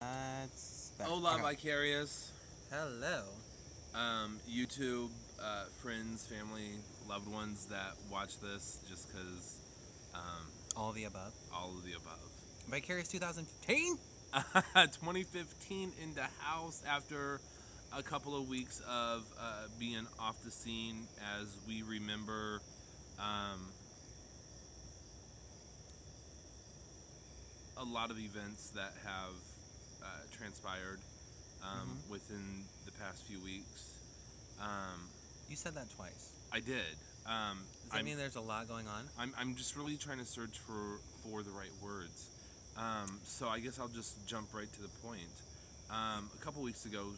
That's better. Hola, Okay. Vicarious. Hello. YouTube, friends, family, loved ones that watch this just because All the above. all of the above. Vicarious 2015? 2015 in the house after a couple of weeks of being off the scene as we remember a lot of events that have transpired within the past few weeks. You said that twice. I did. Does that mean there's a lot going on? I'm just really trying to search for the right words. So I guess I'll just jump right to the point. A couple weeks ago,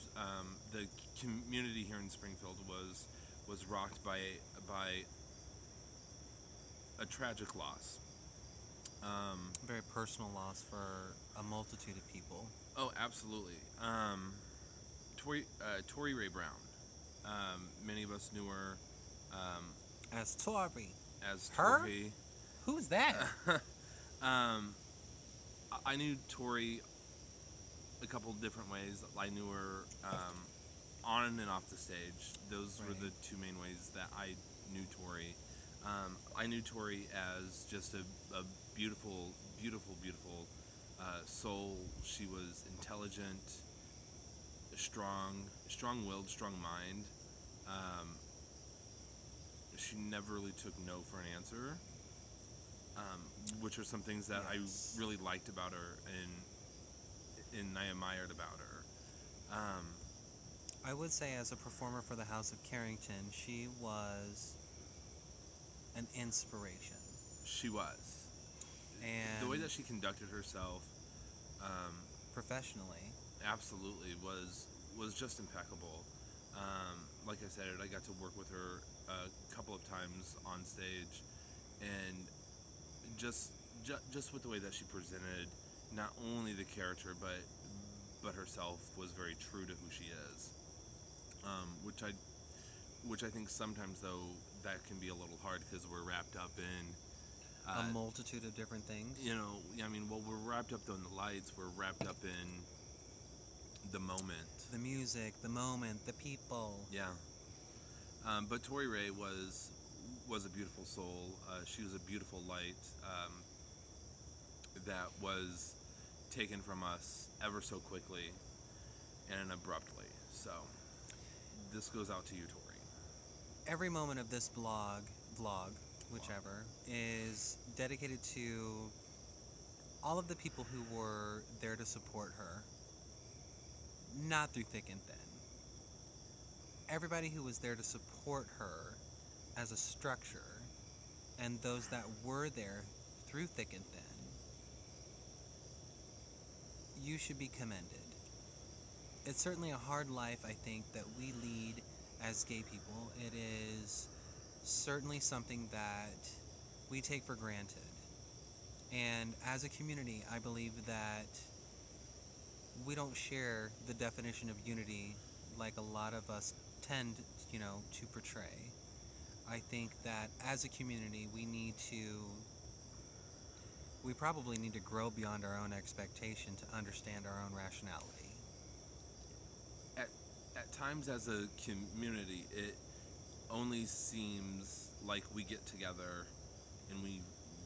the community here in Springfield was rocked by a tragic loss. A very personal loss for a multitude of people. Oh, absolutely. Tori Rae Brown. Many of us knew her As Tori. as Her? Tori. Who's that? I knew Tori a couple different ways. I knew her on and off the stage. Those were the two main ways that I knew Tori. I knew Tori as just a beautiful, beautiful, beautiful soul. She was intelligent, strong-willed, strong mind. She never really took no for an answer, which are some things that I really liked about her and I admired about her. I would say, as a performer for the House of Carrington, she was an inspiration. She was. And The way that she conducted herself, professionally, absolutely was just impeccable. Like I said, I got to work with her a couple of times on stage, and just with the way that she presented not only the character but herself was very true to who she is. Which I think sometimes though that can be a little hard because we're wrapped up in a multitude of different things. We're wrapped up in the lights. We're wrapped up in the moment, The music, the moment, the people. yeah. But Tori Rae was a beautiful soul. She was a beautiful light that was taken from us ever so quickly and abruptly. So this goes out to you, Tori. Every moment of this vlog, whichever, is dedicated to all of the people who were there to support her, not through thick and thin. Everybody who was there to support her as a structure, and those that were there through thick and thin, you should be commended. It's certainly a hard life, I think, that we lead as gay people. It is certainly something that we take for granted. And as a community, I believe that we don't share the definition of unity like a lot of us tend, to portray. I think that as a community, we probably need to grow beyond our own expectation to understand our own rationality. At times as a community, it only seems like we get together and we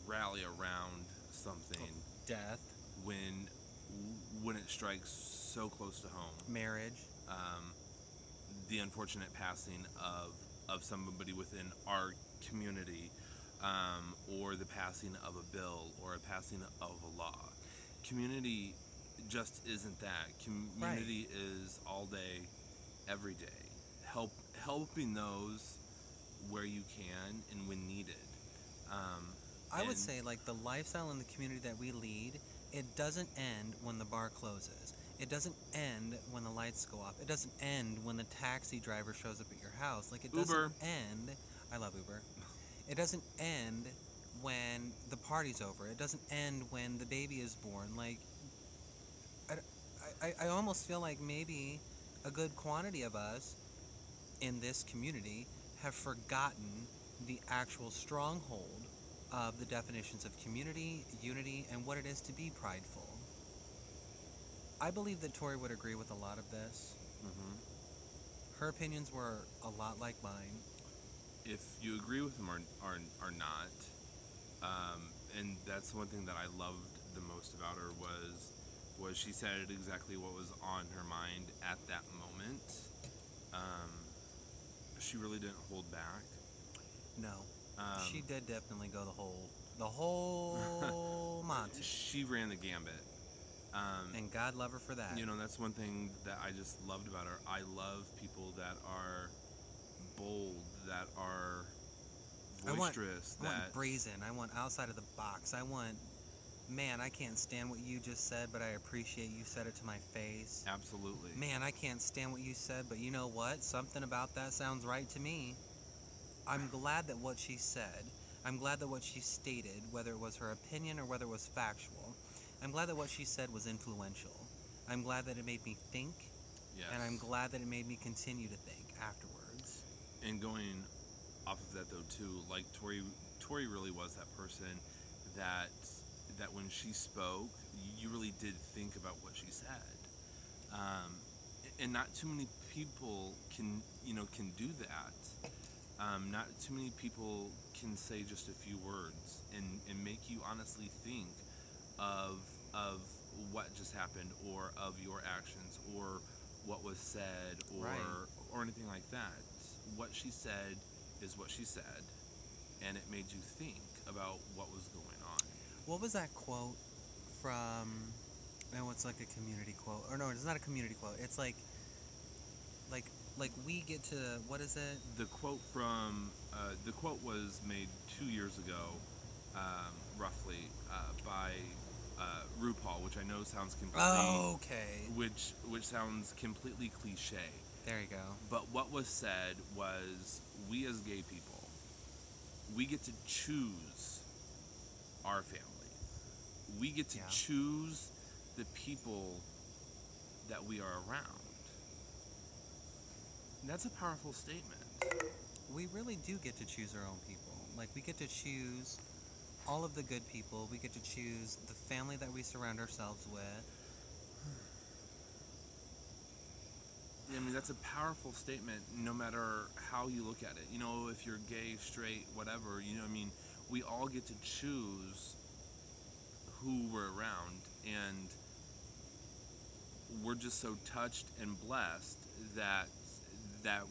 rally around something. Death. When it strikes so close to home. Marriage. The unfortunate passing of somebody within our community, or the passing of a bill, or a passing of a law. Community just isn't that. Community is all day, every day, helping those where you can and when needed. I would say, like, the lifestyle in the community that we lead, it doesn't end when the bar closes. It doesn't end when the lights go off. It doesn't end when the taxi driver shows up at your house. Like, it doesn't Uber. end. I love Uber. It doesn't end when the party's over. It doesn't end when the baby is born. Like, I almost feel like maybe a good quantity of us in this community have forgotten the actual stronghold of the definitions of community, unity, and what it is to be prideful. I believe that Tori would agree with a lot of this. Hmm. Her opinions were a lot like mine. If you agree with them or not, and that's one thing that I loved the most about her was she said exactly what was on her mind at that moment. She really didn't hold back. No, she Um, did definitely go the whole Monty, she ran the gambit. and God love her for that. You know, that's one thing that I just loved about her. I love people that are bold, that are boisterous, I want brazen. I want outside of the box. I want, man, I can't stand what you just said, but I appreciate you said it to my face. absolutely. Man, I can't stand what you said, but you know what? Something about that sounds right to me. I'm glad that what she said, I'm glad that what she stated, whether it was her opinion or whether it was factual, I'm glad that what she said was influential. I'm glad that it made me think, Yes. and I'm glad that it made me continue to think afterwards. And going off of that though too, like Tori really was that person that when she spoke, you really did think about what she said. Um, and not too many people can do that. Not too many people can say just a few words and make you honestly think of what just happened, or of your actions, or what was said, or Right. or anything like that. What she said is what she said, and it made you think about what was going on. What was that quote from? No, it's like a community quote. Or no, it's not a community quote. It's like we get to, what is it? The quote was made 2 years ago, roughly, by RuPaul, which I know sounds completely Oh, okay. which sounds completely cliche. There you go. But what was said was, we as gay people, we get to choose our family. We get to Yeah. choose the people that we are around. And that's a powerful statement. We really do get to choose our own people. Like, we get to choose all of the good people. We get to choose the family that we surround ourselves with. I mean, that's a powerful statement no matter how you look at it. You know, if you're gay, straight, whatever, I mean, we all get to choose who we're around, and we're just so touched and blessed that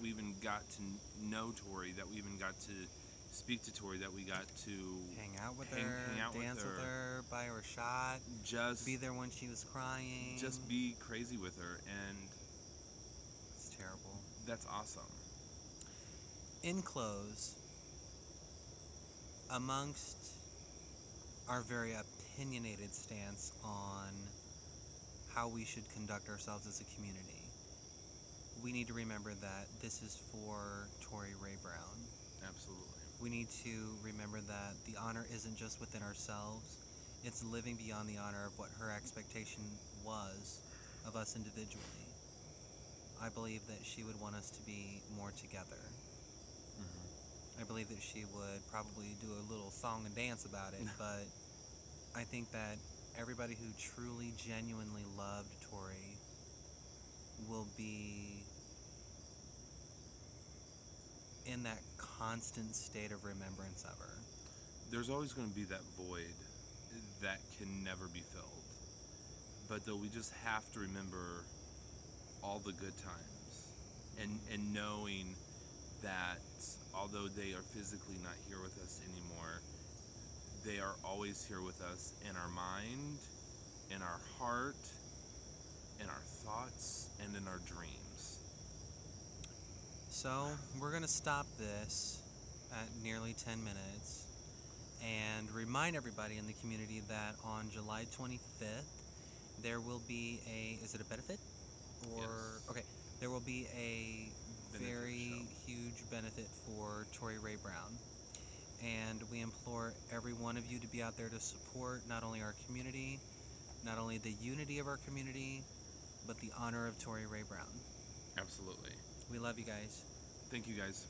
we even got to know Tori, that we even got to speak to Tori, that we got to Hang out with hang her, out with dance with her, buy her a shot, just be there when she was crying. just be crazy with her, and It's terrible. that's awesome. In close, amongst our very opinionated stance on how we should conduct ourselves as a community, we need to remember that this is for Tori Rae Brown. Absolutely. We need to remember that the honor isn't just within ourselves, it's living beyond the honor of what her expectation was of us individually. I believe that she would want us to be more together. Mm-hmm. I believe that she would probably do a little song and dance about it, but I think that everybody who truly, genuinely loved Tori will be in that constant state of remembrance of her. There's always going to be that void that can never be filled. But though, we just have to remember all the good times, and knowing that although they are physically not here with us anymore, they are always here with us in our mind, in our heart, in our thoughts, and in our dreams. So, we're going to stop this at nearly 10 minutes and remind everybody in the community that on July 25th, there will be is it a benefit? Or, Yes. okay, there will be a Benefit very show. huge benefit for Tori Rae Brown. And we implore every one of you to be out there to support not only our community, not only the unity of our community, but the honor of Tori Rae Brown. Absolutely. We love you guys. Thank you, guys.